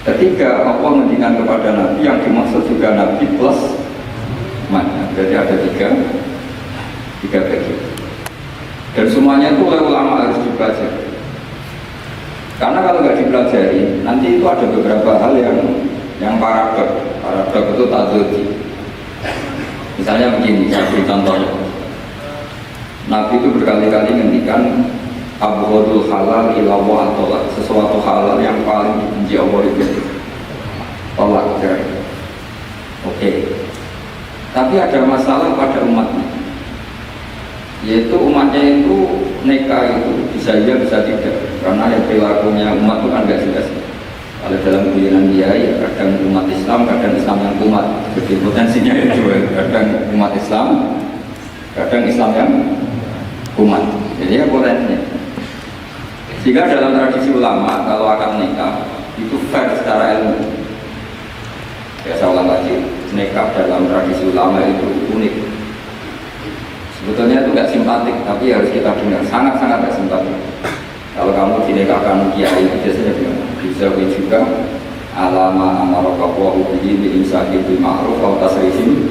Ketiga, Allah menghentikan kepada Nabi yang dimaksud juga Nabi plus mana. Jadi ada tiga bagian. Dan semuanya itu oleh ulama harus dipelajari. Karena kalau nggak dipelajari, nanti itu ada beberapa hal yang paradok. Paradok itu tadzudi. Misalnya begini, saya beri contohnya. Nabi itu berkali-kali ngendikan abghadul halal ila wa tolak, sesuatu halal yang paling dibenci Allah itu tolak. Oke. Tapi ada masalah pada umatnya, yaitu umatnya itu nikah itu bisa iya bisa tidak, karena yang perilakunya umat itu kan nggak jelas. Kalau dalam guyonan dia ya kadang umat Islam, kadang Islam yang umat, jadi potensinya itu kadang umat Islam, kadang Islam yang umat. Jadi ya potensinya. Sehingga dalam tradisi ulama kalau akan nikah itu fair secara ilmu. Ya saya ulang lagi, nikah dalam tradisi ulama itu unik. Sebetulnya itu nggak simpatik, tapi harus kita dengar. Sangat-sangat nggak simpatik. Kalau kamu dinikahkan kiai itu biasanya bilang bisa juga alama amarokabwa ubihi bi'insahi bil ma'ruf atau tasrihim.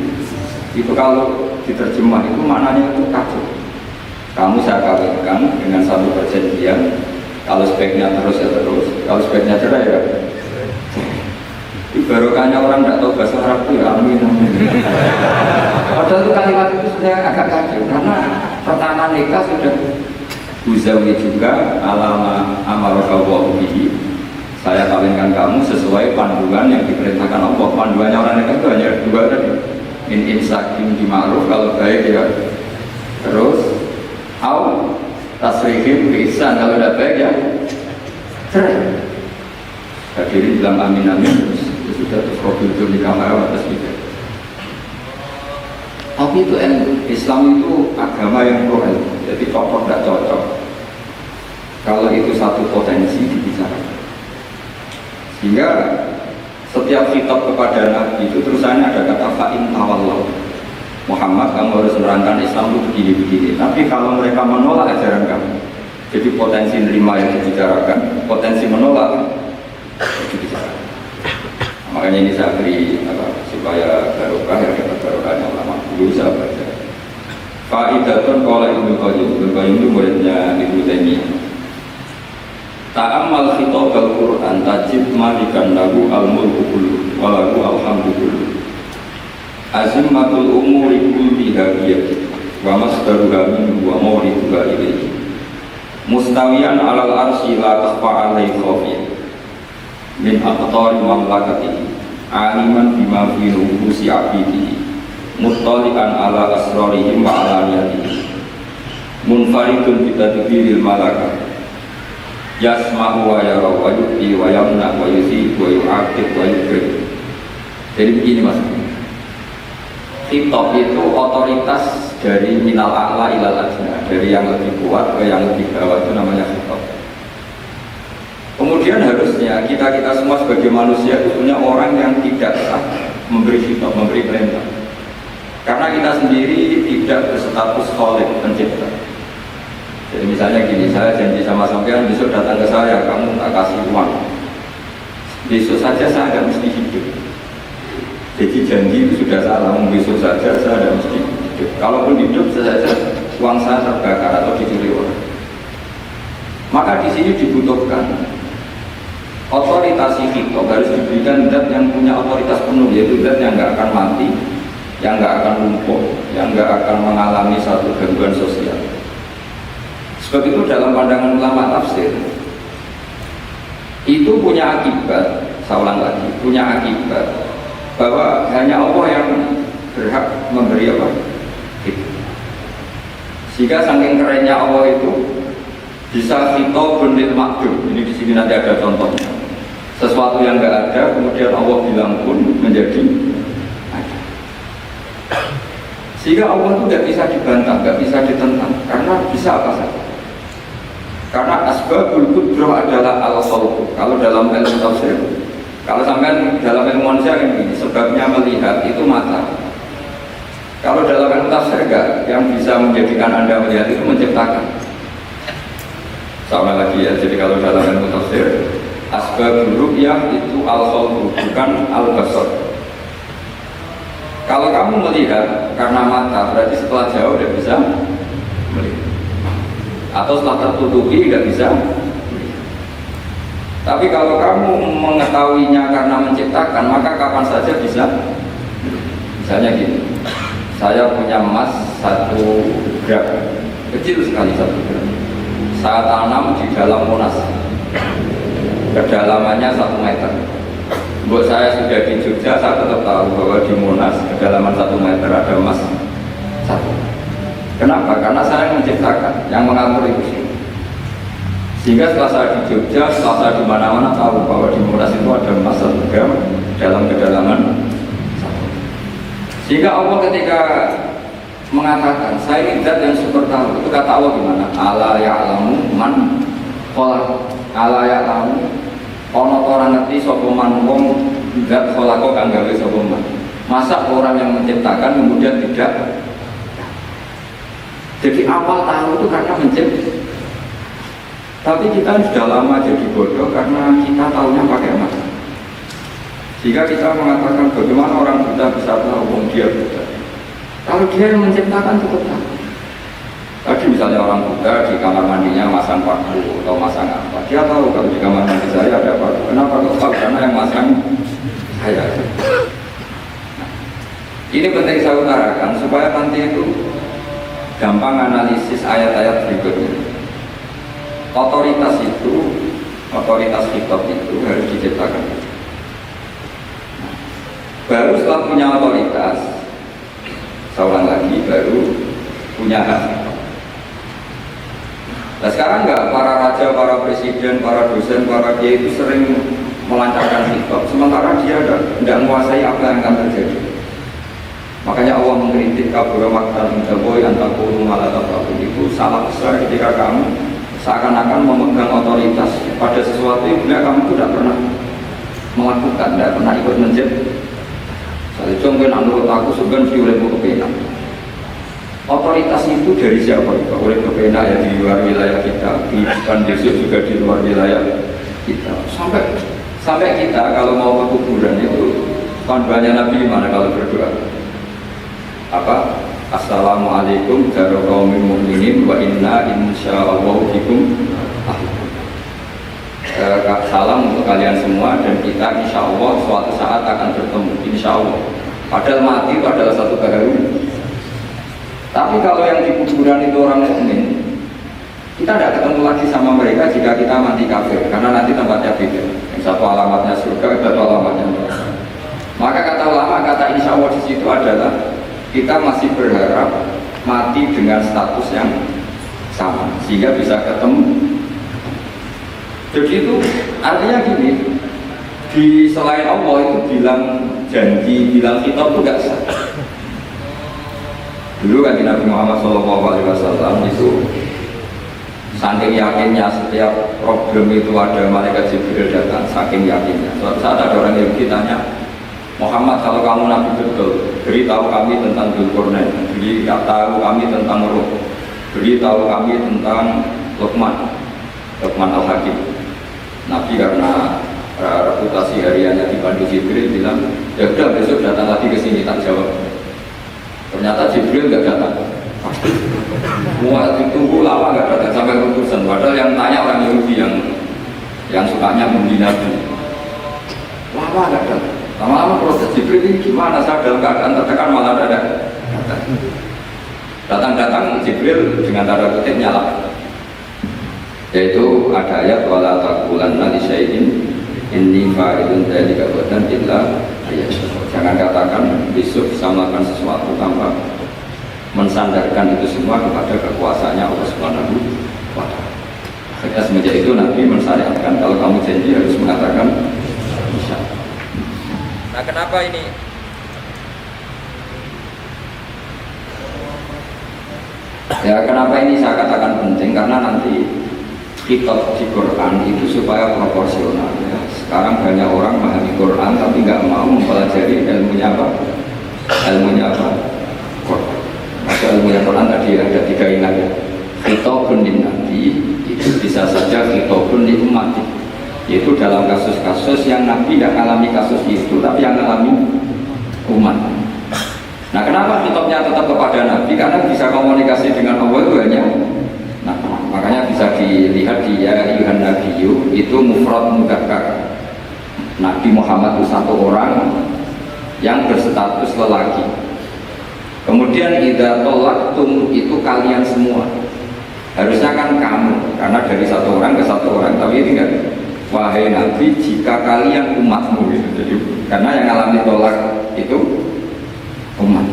Itu kalau diterjemah itu maknanya itu kacau. Kamu saya kawinkan dengan satu perjanjian. Kalau sebaiknya terus ya terus, kalau sebaiknya cerai ya. Barokahnya orang tidak tahu bahasa Arab itu ya amin. Padahal itu kalimat itu sebenarnya agak kacau karena pertama nikah sudah uzawi juga alama amarokabwa bihi. Saya kawinkan kamu sesuai panduan yang diperintahkan Allah. Panduannya orang nikah itu hanya dua tadi. Min imsakim di ma'ruf kalau baik ya terus, au tasrihim bisa kalau tidak baik ya cerai. Hadirin bilang amin amin terus sudah terus robil itu di kamar atas kita. Tapi itu Islam itu agama yang pro ilmu, jadi cocok tidak cocok. Kalau itu satu potensi dibicarakan. Sehingga setiap kitab kepada Nabi itu terusannya ada kata fa'in tawallahu. Muhammad kamu harus menerangkan Islam itu begini-begini. Tapi kalau mereka menolak ajaran kamu, jadi potensi menerima yang dibicarakan, potensi menolak dibicarakan. Makanya ini saya beri supaya barokah ya dapat barokahnya ulama dulu saya baca. Fa'idatun qala Ibnu Qayyim itu muridnya Ibnu Taimiyah. Ta'ammal khitab al-Qur'an tajib malikan lahu al-mulku kullu wa lahu alhamdu kullu. Azimmatul umuri kulliha biyadihi wa masdaruha minhu wa mawriduha ilayhi. Mustawiyan 'alal arsy la takhfa 'alaihi khafiyah. Min aqtari mamlakatihi aliman bima fi nufusi 'abidihi muttali'an 'ala asrarihim wa 'alaniyatihi munfaridun bi tadbiril malaka yasma'u wa yara wa yu'ti wa yamna wa yusi wa yu'aqib wa yukrim. Jadi begini Mas, khitab itu otoritas dari minal a'la ilal adna, dari yang lebih kuat ke yang lebih bawah, itu namanya khitab. Kemudian harusnya kita semua sebagai manusia itu punya orang yang tidak sah memberi khitab, memberi perintah. Karena kita sendiri tidak berstatus khaliq pencipta. Jadi misalnya gini, saya janji sama sampean besok datang ke saya, kamu tak kasih uang. Besok saja saya tidak mesti hidup. Jadi janji itu sudah salah, besok saja saya tidak mesti hidup. Kalaupun hidup saja uang saya terbakar atau dicuri orang. Maka di sini dibutuhkan otoritas khitab harus diberikan zat yang punya otoritas penuh, yaitu zat yang nggak akan mati, yang nggak akan lumpuh, yang nggak akan mengalami satu gangguan sosial. Sebab itu dalam pandangan ulama tafsir itu punya akibat, saya ulang lagi, punya akibat bahwa hanya Allah yang berhak memberi apa? Sehingga saking kerennya Allah itu bisa khitabun lil ma'dum. Ini di sini nanti ada contohnya. Sesuatu yang nggak ada, kemudian Allah bilang pun menjadi ada. Sehingga Allah itu nggak bisa dibantah, nggak bisa ditentang, karena bisa apa saja. Karena asbabul qudrah adalah al-khalq. Kalau dalam ilmu tafsir, kalau sampai dalam ilmu manusia ini, sebabnya melihat itu mata. Kalau dalam ilmu tafsir enggak, yang bisa menjadikan Anda melihat itu menciptakan. Sama lagi ya, jadi kalau dalam ilmu tafsir Asbabul ru'yah itu al-khalqu, bukan al-basar. Kalau kamu melihat karena mata, berarti setelah jauh tidak bisa melihat, atau setelah tertutupi tidak bisa. Tapi kalau kamu mengetahuinya karena menciptakan, maka kapan saja bisa. Misalnya gini, saya punya emas 1 gram, kecil sekali 1 gram. Saya tanam di dalam Monas, kedalamannya 1 meter. Buat saya sudah di Jogja, saya tetap tahu bahwa di Monas kedalaman 1 meter ada emas 1. Kenapa? Karena saya yang menciptakan, yang mengatur itu. Sehingga setelah saya di Jogja, setelah saya di mana-mana tahu bahwa di Monas itu ada emas 1 gram dalam kedalaman 1. Sehingga Allah ketika mengatakan saya ini zat yang super tahu, itu kata Allah gimana? Ala ya'lamu man khalaq. Ala ya'lamu ana orang ngerti sapa man wong zat khalaqo kang gawe sapa man. Masa orang yang menciptakan kemudian tidak? Jadi awal tahu itu karena menciptakan. Tapi kita sudah lama jadi bodoh karena kita tahunya pakai mata. Jika kita mengatakan bagaimana orang buta bisa tahu wong dia buta. Kalau dia yang menciptakan cukup tahu. Tadi misalnya orang buta di kamar mandinya masang paku atau masang apa, dia tahu kalau di kamar mandi saya ada paku. Kenapa kok tahu? Karena yang masang saya. Nah, ini penting saya utarakan supaya nanti itu gampang analisis ayat-ayat berikutnya. Otoritas itu, otoritas khitab itu harus diciptakan. Nah, baru setelah punya otoritas, seorang lagi baru punya hak. Nah sekarang enggak, para raja, para presiden, para dosen, para kiai itu sering melancarkan khitab, sementara dia tidak menguasai apa yang akan terjadi. Makanya Allah mengkritik kabura maktan indaboi antakulu malatafakun, itu salah besar ketika kamu seakan-akan memegang otoritas pada sesuatu yang kamu tidak pernah melakukan, tidak pernah ikut menciptakan. Saya contohnya menurut aku sebenarnya diuraimu kepenak. Otoritas itu dari siapa? Oleh kepenak ya di luar wilayah kita, bukan besok juga di luar wilayah kita. Sampai kita kalau mau ke kuburan itu panduannya Nabi gimana kalau berdoa? Apa? Assalamualaikum warahmatullahi wabarakatuh wa inna insyaallah bikum. Salam untuk kalian semua dan kita insya Allah suatu saat akan bertemu, insya Allah. Padahal mati itu adalah satu keharuan. Tapi kalau yang di kuburan itu orang mukmin, kita tidak ketemu lagi sama mereka jika kita mati kafir, karena nanti tempatnya beda. Yang satu alamatnya surga, yang satu alamatnya neraka. Maka kata ulama, kata insya Allah di situ adalah kita masih berharap mati dengan status yang sama, sehingga bisa ketemu. Jadi itu artinya gini, di selain Allah itu bilang janji, bilang kitab itu gak sah. Dulu kan Nabi Muhammad SAW itu saking yakinnya setiap problem itu ada malaikat Jibril datang, saking yakinnya. Suatu saat ada orang yang ditanya, Muhammad kalau kamu Nabi betul, beritahu kami tentang Dzulqarnain, beritahu kami tentang Ruh, beritahu kami tentang Luqman Al-Hakim. Nabi karena reputasi hariannya dibantu Jibril bilang, ya udah besok datang lagi ke sini tak jawab. Ternyata Jibril nggak datang. Semua ditunggu lama nggak datang sampai keputusan. Padahal yang tanya orang Yahudi yang sukanya membina Nabi. Lama nggak datang. Lama-lama proses Jibril ini gimana? Saya dalam keadaan tertekan malah ada datang. Datang-datang Jibril dengan tanda kutip nyala. Yaitu ada ayat wala taqulanna li syai'in inni fa'ilun dzalika ghadan illa ayyasyah. Jangan katakan besok bisa melakukan sesuatu tanpa mensandarkan itu semua kepada kekuasaannya Allah Subhanahu wa ta'ala. Sehingga semenjak itu Nabi mensyariatkan kalau kamu janji harus mengatakan insyaallah. Nah, kenapa ini? Ya, kenapa ini saya katakan penting? Karena nanti kitab di Quran itu supaya proporsional ya. Sekarang banyak orang memahami Quran tapi nggak mau mempelajari ilmunya apa? Ilmunya apa? Quran. Maka ilmunya Quran tadi ada 3 ingat ya. Khitabun lin nabi itu bisa saja khitabun li ummati. Yaitu dalam kasus-kasus yang Nabi tidak alami kasus itu, tapi yang alami umat. Nah, kenapa kitabnya tetap kepada Nabi? Karena bisa komunikasi dengan Allah itu hanya nah, makanya bisa dilihat di ya ayuhan nabiyyu itu mufrad mudzakkar. Nabi Muhammad itu satu orang yang berstatus lelaki. Kemudian idza tallaqtum itu kalian semua. Harusnya kan kamu, karena dari satu orang ke satu orang, tapi ini enggak. Wahai Nabi, jika kalian umatmu gitu. Jadi karena yang alami tolak itu umat.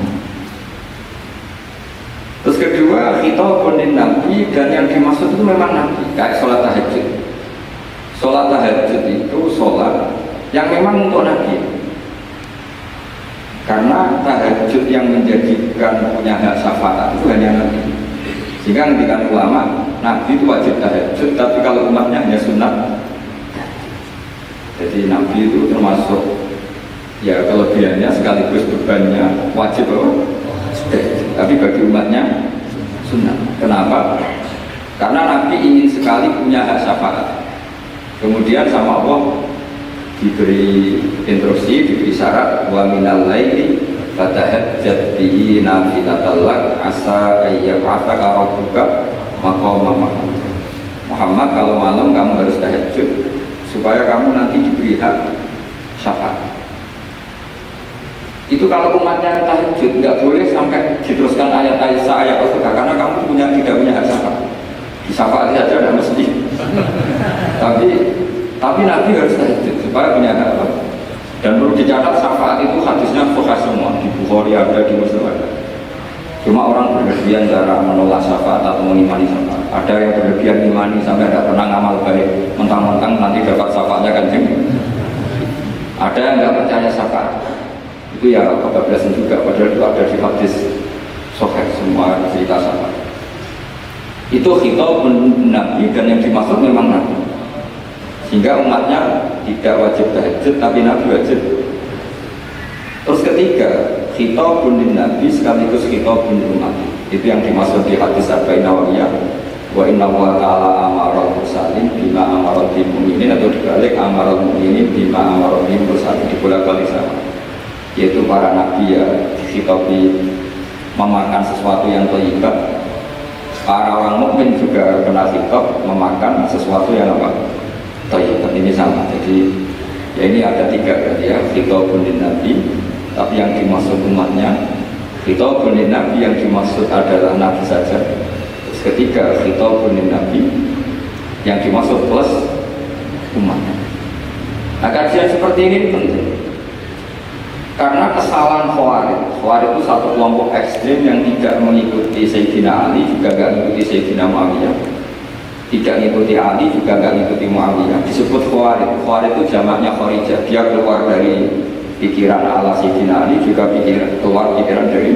Terus kedua, khitabun lin Nabi, dan yang dimaksud itu memang Nabi, kayak sholat tahajud. Sholat tahajud itu sholat yang memang untuk Nabi. Karena tahajud yang menjadikan punya hak syafaat itu hanya Nabi. Sehingga ngendikan ulama, Nabi itu wajib tahajud, tapi kalau umatnya hanya sunat. Jadi Nabi itu termasuk ya kelebihannya sekaligus bebannya wajib apa? Tapi bagi umatnya sunnah. Kenapa? Karena Nabi ingin sekali punya hak syafaat. Kemudian sama Allah diberi instruksi, diberi syarat wa minal laili fatahajjat bihi nafilatan lak asa ayyab'atsaka rabbuka maqaman mahmud. Muhammad, kalau malam kamu harus tahajud supaya kamu nanti diberi hak syafaat. Itu kalau umatnya tahajud nggak boleh sampai diteruskan ayat-ayat ayat Al-Qur'an karena kamu tidak punya hak syafaat. Di syafaat saja tidak mesti. tapi Nabi harus tahajud supaya punya hak apa? Dan perlu dicatat syafaat itu hadisnya sahih semua, di Bukhari ada, di Muslim ada. Cuma orang berlebihan cara menolak syafaat atau mengimani syafaat. Ada yang berlebihan imani sampai tidak pernah ngamal baik, mentang-mentang nanti dapat syafaatnya Kanjeng. Ada yang nggak percaya syafaat. Itu ya kebablasan juga, padahal itu ada di hadis sahih semua cerita syafaat. Itu khitabun Nabi, dan yang dimaksud memang Nabi. Sehingga umatnya tidak wajib tahajud, tapi Nabi wajib. Terus ketiga, khitabun lin Nabi sekaligus khitabun lil umat. Itu yang dimaksud di hadis Arba'in Nawawiyah. Wa inna wa ta'ala amaral mursalin bima amaral bil mu'minin, atau dibalik amaral mu'minin bima amaral bil mursalin, dibolak-balik sama. Yaitu para nabi ya dikhitabi memakan sesuatu yang thayyibah. Para orang mukmin juga kena khitab memakan sesuatu yang apa? Thayyibah. Ini sama. Jadi ya ini ada tiga berarti ya, khitabun lin Nabi, tapi yang dimaksud umatnya. Khitabun lin Nabi yang dimaksud adalah Nabi saja. Terus ketiga, khitabun lin Nabi yang dimaksud plus umatnya. Nah, kajian seperti ini penting. Karena kesalahan Khawarij itu satu kelompok ekstrim yang tidak mengikuti Sayyidina Ali, juga tidak mengikuti Sayyidina Muawiyah, tidak mengikuti Ali, juga tidak mengikuti Muawiyah. Disebut Khawarij. Khawarij itu jamaknya Kharijah. Dia keluar dari pikiran ala Sayyidina Ali, juga keluar pikiran dari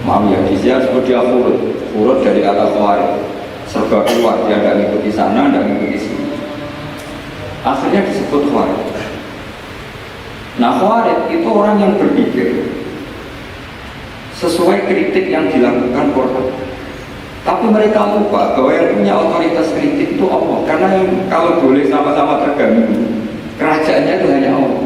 Muawiyah. Dia sebut dia Khurud dari kata Khawarij. Serba keluar, dia tidak mengikuti sana, tidak mengikuti sini. Akhirnya disebut Khawarij. Nah, Khawarij itu orang yang berpikir sesuai kritik yang dilakukan Quran. Tapi mereka lupa bahwa yang punya otoritas kritik itu Allah. Karena kalau boleh sama-sama terganggu, kerajaannya itu hanya Allah.